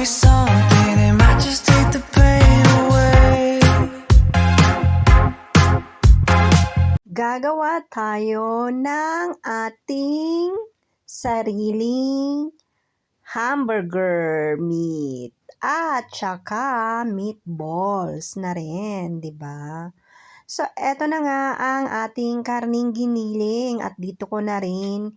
me something, it might just take the pain away. Gagawa tayo ng ating sariling hamburger meat at saka meatballs na rin, di ba? So, eto na nga ang ating karning giniling at dito ko na rin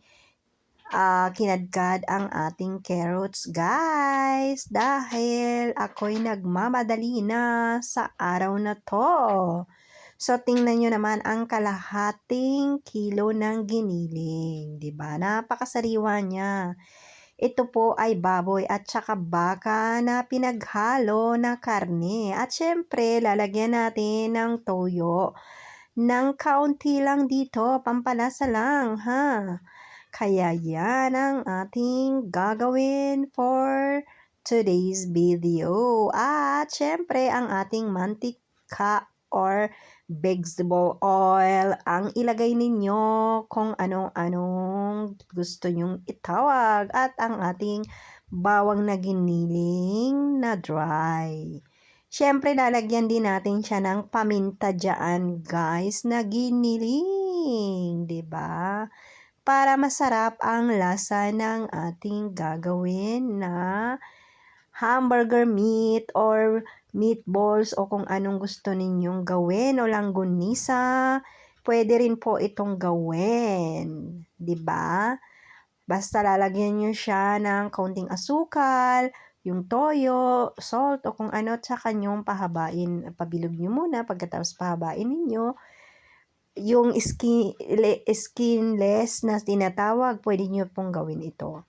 kinadkad ang ating carrots, guys, dahil ako'y nagmamadali na sa araw na to. So, tingnan nyo naman ang kalahating kilo ng giniling, di ba? Napakasariwa niya. Ito po ay baboy at saka baka na pinaghalo na karne. At syempre, lalagyan natin ng toyo ng kaunti lang dito, pampalasa lang, ha? Kaya yan ang ating gagawin for today's video. At syempre, ang ating mantika or vegetable oil ang ilagay ninyo kung anong gusto nyong itawag at ang ating bawang na giniling na dry. Siyempre, lalagyan din natin siya ng paminta dyan, guys, na giniling, 'di ba? Para masarap ang lasa ng ating gagawin na hamburger meat or meatballs o kung anong gusto ninyong gawin o langgunisa, pwede rin po itong gawin, 'di ba? Basta lalagyan niyo siya ng kaunting asukal, yung toyo, salt o kung ano, tsaka nyo pahabain, pabilog niyo muna pagkatapos pahabain ninyo. Yung skinless na tinatawag, pwede niyo pong gawin ito.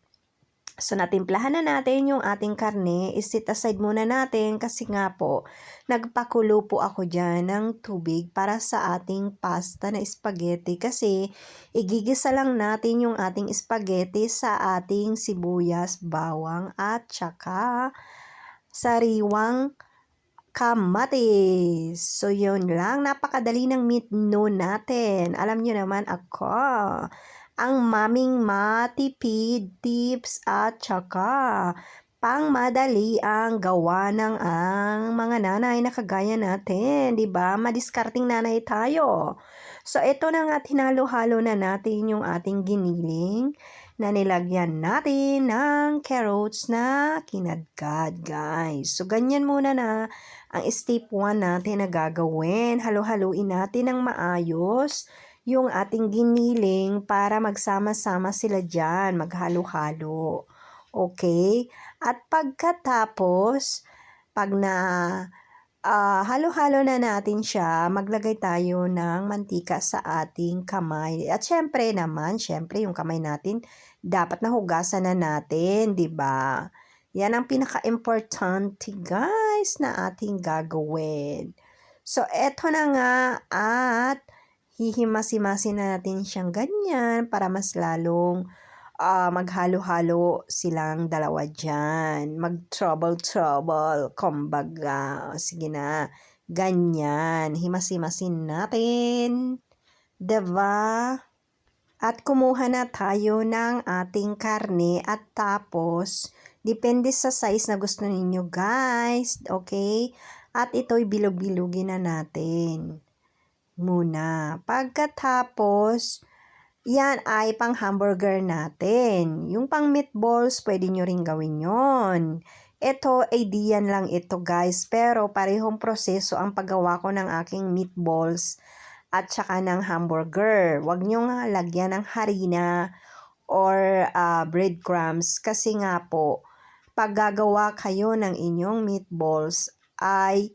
So, natimplahan na natin yung ating karne. I-set aside muna natin kasi nga po, nagpakulo po ako dyan ng tubig para sa ating pasta na spaghetti. Kasi, igigisa lang natin yung ating spaghetti sa ating sibuyas, bawang, at saka sariwang kamatis. So, yun lang. Napakadali ng meatno natin. Alam nyo naman ako, ang maming matipid tips at saka pang madali ang gawa ng ang mga nanay na kagaya natin, 'di ba? Madiskarting nanay tayo. So ito na nga, tinalo-halo na natin yung ating giniling na nilagyan natin ng carrots na kinadkad, guys. So ganyan muna na ang step 1 natin na gagawin. Halo-haluin natin ng maayos yung ating giniling para magsama-sama sila dyan, maghalo-halo. Okay? At pagkatapos, pag na halo-halo na natin siya, maglagay tayo ng mantika sa ating kamay. At syempre yung kamay natin, dapat nahugasan na natin, di ba? Yan ang pinaka-importante, guys, na ating gagawin. So, eto na nga at hihimasi-masi na natin siyang ganyan para mas lalong maghalo-halo silang dalawa dyan. Mag-trouble, kumbaga. O, sige na. Ganyan. Himasi-masin natin. Diba? At kumuha na tayo ng ating karne at tapos, depende sa size na gusto ninyo, guys. Okay? At ito'y bilog-bilugin na natin muna. Pagkatapos, yan ay pang hamburger natin. Yung pang meatballs, pwede nyo rin gawin yon. Ito, idea lang ito, guys. Pero parehong proseso ang paggawa ko ng aking meatballs at saka ng hamburger. Huwag nyo nga lagyan ng harina or breadcrumbs kasi nga po, pag gagawa kayo ng inyong meatballs ay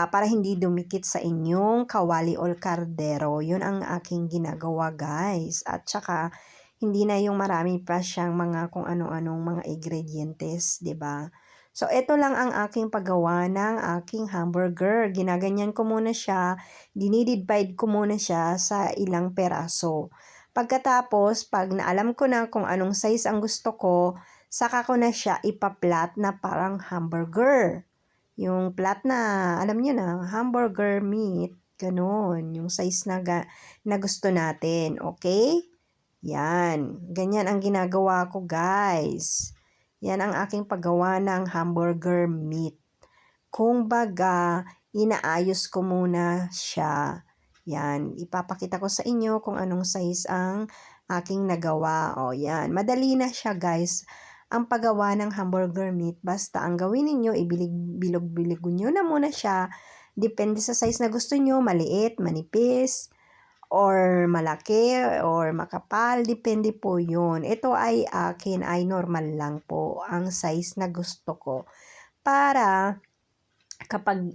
para hindi dumikit sa inyong kawali o kardero. Yun ang aking ginagawa, guys. At saka, hindi na yung marami pa siyang mga kung ano-anong mga ingredientes, 'di ba? So, ito lang ang aking paggawa ng aking hamburger. Ginaganyan ko muna siya, dinidivide ko muna siya sa ilang peraso. Pagkatapos, pag naalam ko na kung anong size ang gusto ko, saka ko na siya ipaplat na parang hamburger. Yung plat na, alam niyo na, hamburger meat, ganun, yung size na gusto natin, okay? Yan, ganyan ang ginagawa ko, guys. Yan ang aking paggawa ng hamburger meat. Kung baga, inaayos ko muna siya. Yan, ipapakita ko sa inyo kung anong size ang aking nagawa. O yan, madali na siya guys. Ang paggawa ng hamburger meat, basta ang gawin ninyo, bilog-bilog nyo na muna siya. Depende sa size na gusto nyo, maliit, manipis, or malaki, or makapal, depende po yun. Ito ay akin, ay normal lang po ang size na gusto ko. Para kapag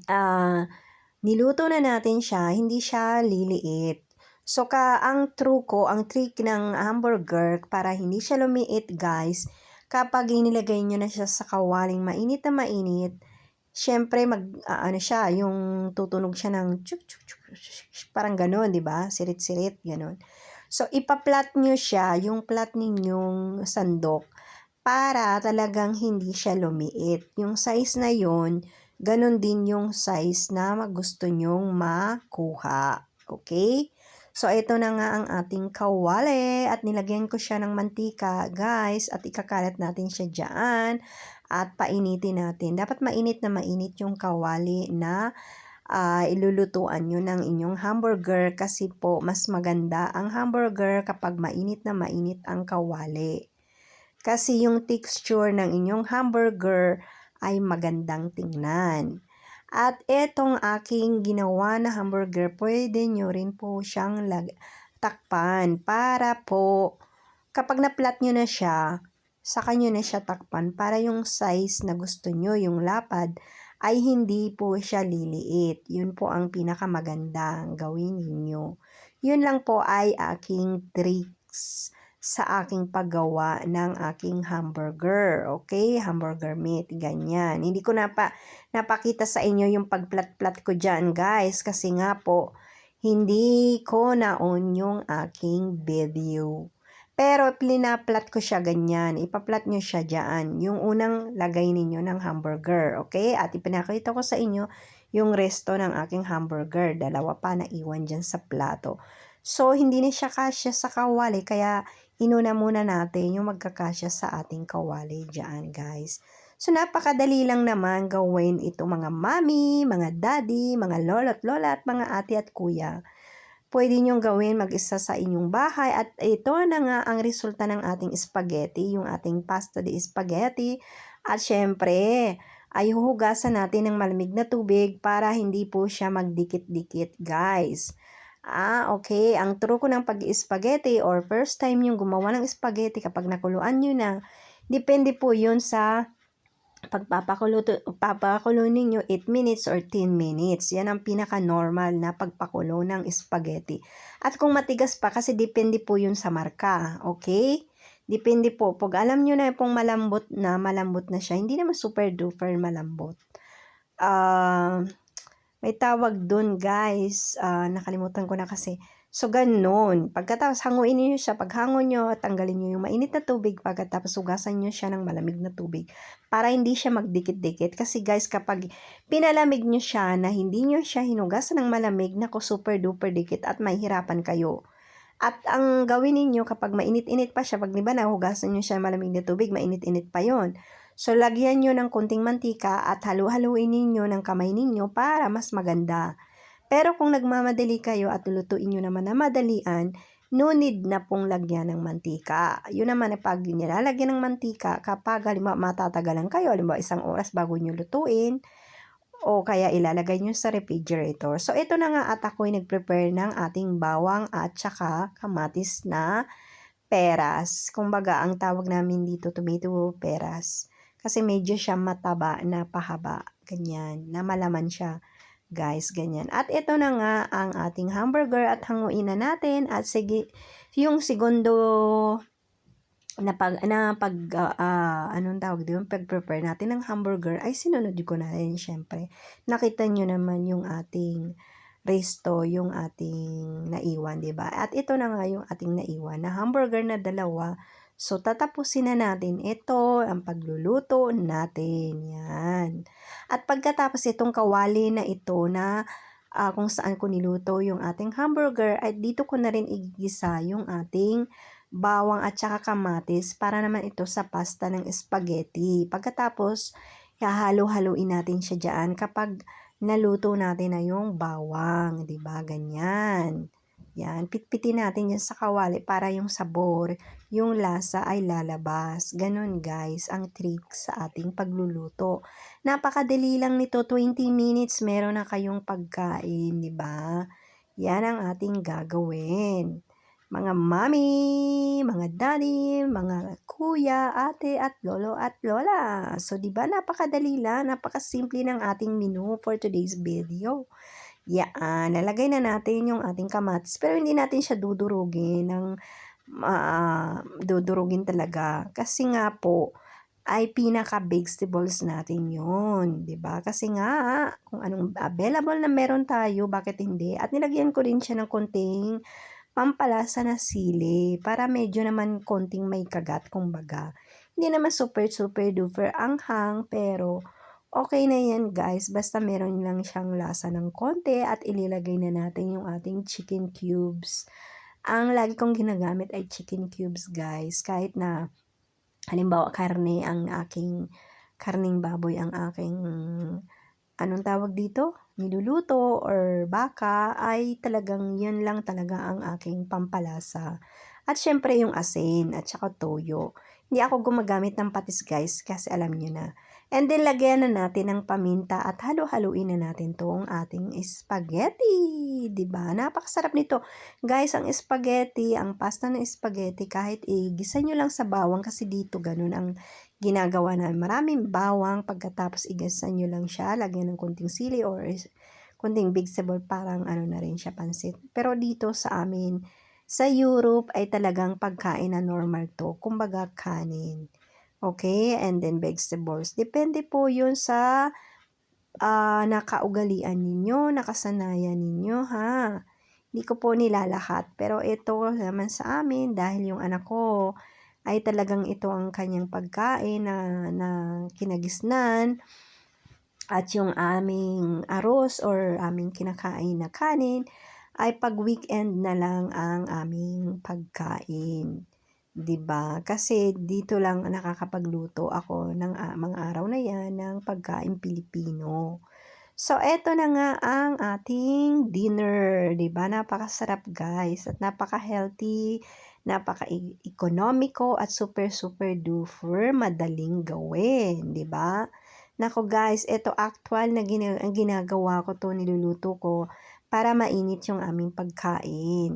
niluto na natin siya, hindi siya liliit. So, ang trick ng hamburger para hindi siya lumiit guys, kapag inilagay nyo na siya sa kawaling mainit na mainit, syempre siya, yung tutunog siya ng chuk chuk chuk, parang gano'n, 'di ba? Sirit-sirit gano'n. So ipaplat nyo siya, yung plat ninyong sandok, para talagang hindi siya lumiit. Yung size na yon, ganun din yung size na gusto nyong makuha. Okay? So, ito na nga ang ating kawali at nilagyan ko siya ng mantika, guys, at ikakalat natin siya dyan at painitin natin. Dapat mainit na mainit yung kawali na ilulutuan nyo ng inyong hamburger kasi po mas maganda ang hamburger kapag mainit na mainit ang kawali. Kasi yung texture ng inyong hamburger ay magandang tingnan. At etong aking ginawa na hamburger, pwede nyo rin po siyang takpan para po kapag na-flat nyo na siya, saka nyo na siya takpan para yung size na gusto nyo, yung lapad, ay hindi po siya liliit. Yun po ang pinakamagandang gawin ninyo. Yun lang po ay aking tricks sa aking paggawa ng aking hamburger. Okay? Hamburger meat. Ganyan. Hindi ko napakita sa inyo yung pagplat-plat ko dyan, guys. Kasi nga po, hindi ko na-on yung aking video. Pero pinaplat ko siya ganyan. Ipaplat nyo siya dyan. Yung unang lagay ninyo ng hamburger. Okay? At ipinakita ko sa inyo yung resto ng aking hamburger. Dalawa pa na iwan dyan sa plato. So, hindi na siya kasya sa kawali. Kaya, inuna muna natin yung magkakasya sa ating kawali dyan, guys. So, napakadali lang naman gawin ito mga mami, mga daddy, mga lolo't lola at mga ate at kuya. Pwede nyong gawin mag-isa sa inyong bahay at ito na nga ang resulta ng ating spaghetti, yung ating pasta de spaghetti. At syempre, ay huhugasan natin ng malamig na tubig para hindi po siya magdikit-dikit, guys. Okay. Ang truko ng pag-spaghetti or first time yung gumawa ng spaghetti kapag nakuluan nyo na, depende po yun sa papakulo ninyo 8 minutes or 10 minutes. Yan ang pinaka-normal na pagpakulo ng spaghetti. At kung matigas pa, kasi depende po yun sa marka. Okay? Depende po. Pag alam nyo na pong malambot na siya, hindi naman super duper malambot. May tawag dun, guys. Nakalimutan ko na kasi. So, ganun. Pagkatapos, hanguin niyo siya. Paghango nyo, tanggalin nyo yung mainit na tubig. Pagkatapos, hugasan nyo siya ng malamig na tubig. Para hindi siya magdikit-dikit. Kasi, guys, kapag pinalamig nyo siya na hindi nyo siya hinugasan ng malamig, naku, super duper dikit at mahihirapan kayo. At ang gawin ninyo kapag mainit-init pa siya, pag diba nahugasan nyo siya ng malamig na tubig, mainit-init pa yon. So, lagyan nyo ng kunting mantika at halu-haluin ninyo ng kamay ninyo para mas maganda. Pero kung nagmamadali kayo at lulutuin nyo naman na madalian, no need na pong lagyan ng mantika. Yun naman pag nilalagyan ng mantika, kapag halimbawa matatagalan kayo, halimbawa 1 oras bago nyo lutuin, o kaya ilalagay nyo sa refrigerator. So, ito na nga at ako'y nag-prepare ng ating bawang at saka kamatis na peras. Kumbaga, ang tawag namin dito, tomato peras. Kasi medyo siya mataba na pahaba. Ganyan, na malaman siya. Guys, ganyan. At ito na nga ang ating hamburger at hanguin na natin. At sige, yung segundo anong tawag doon, pag-prepare natin ng hamburger, ay sinunod ko na rin syempre. Nakita nyo naman yung ating resto, yung ating naiwan, diba? At ito na nga yung ating naiwan na hamburger na dalawa. So, tatapusin na natin ito, ang pagluluto natin. Yan. At pagkatapos itong kawali na ito na kung saan ko niluto yung ating hamburger, ay dito ko na rin igigisa yung ating bawang at saka kamatis para naman ito sa pasta ng spaghetti. Pagkatapos, hahalo-haluin natin siya dyan kapag naluto natin na yung bawang, 'di ba? Ganyan. Yan, pitpitin natin yan sa kawali para yung sabor, yung lasa ay lalabas. Ganun guys, ang trick sa ating pagluluto. Napakadali lang nito, 20 minutes meron na kayong pagkain, 'di ba? Yan ang ating gagawin. Mga mami, mga daddy, mga kuya, ate at lolo at lola. So, 'di ba napakadali lang, napakasimple ng ating menu for today's video. Yan, nalagay na natin yung ating kamatis pero hindi natin siya dudurugin ng dudurugin talaga kasi nga po ay pinaka-vegetables natin yun, 'di ba? Kasi nga kung anong available na meron tayo, bakit hindi? At nilagyan ko rin siya ng konting pampalasa na sili para medyo naman konting may kagat kumbaga. Hindi naman super super duper anghang pero okay na yan guys, basta meron lang siyang lasa ng konti at ililagay na natin yung ating chicken cubes. Ang lagi kong ginagamit ay chicken cubes guys, kahit na halimbawa karning baboy ang aking, anong tawag dito? Niluluto or baka ay talagang yun lang talaga ang aking pampalasa. At syempre yung asin at saka toyo. Hindi ako gumagamit ng patis guys kasi alam nyo na. And then lagyan na natin ng paminta at halo-haluin na natin tong ating spaghetti. 'Di ba? Napakasarap nito. Guys, ang spaghetti, ang pasta ng spaghetti kahit igisa nyo lang sa bawang kasi dito ganun ang ginagawa na. Maraming bawang pagkatapos igisa nyo lang siya, lagyan ng konting sili or konting vegetable parang ano na rin siya pansit. Pero dito sa amin, sa Europe ay talagang pagkain na normal to. Kumbaga kanin. Okay? And then vegetables. Depende po yun sa nakaugalian ninyo, nakasanayan ninyo ha. Hindi ko po nilalahat. Pero ito naman sa amin dahil yung anak ko ay talagang ito ang kanyang pagkain na kinagisnan. At yung aming arroz or aming kinakain na kanin ay pag weekend na lang ang aming pagkain. 'Di ba? Kasi dito lang nakakapagluto ako ng mga araw na 'yan ng pagkain Pilipino. So eto na nga ang ating dinner, 'di ba? Napakasarap guys at napaka-healthy, napaka-ekonomiko at super super duper madaling gawin, 'di ba? Nako guys, eto actual na ginagawa ko 'to, niluluto ko para mainit yung aming pagkain.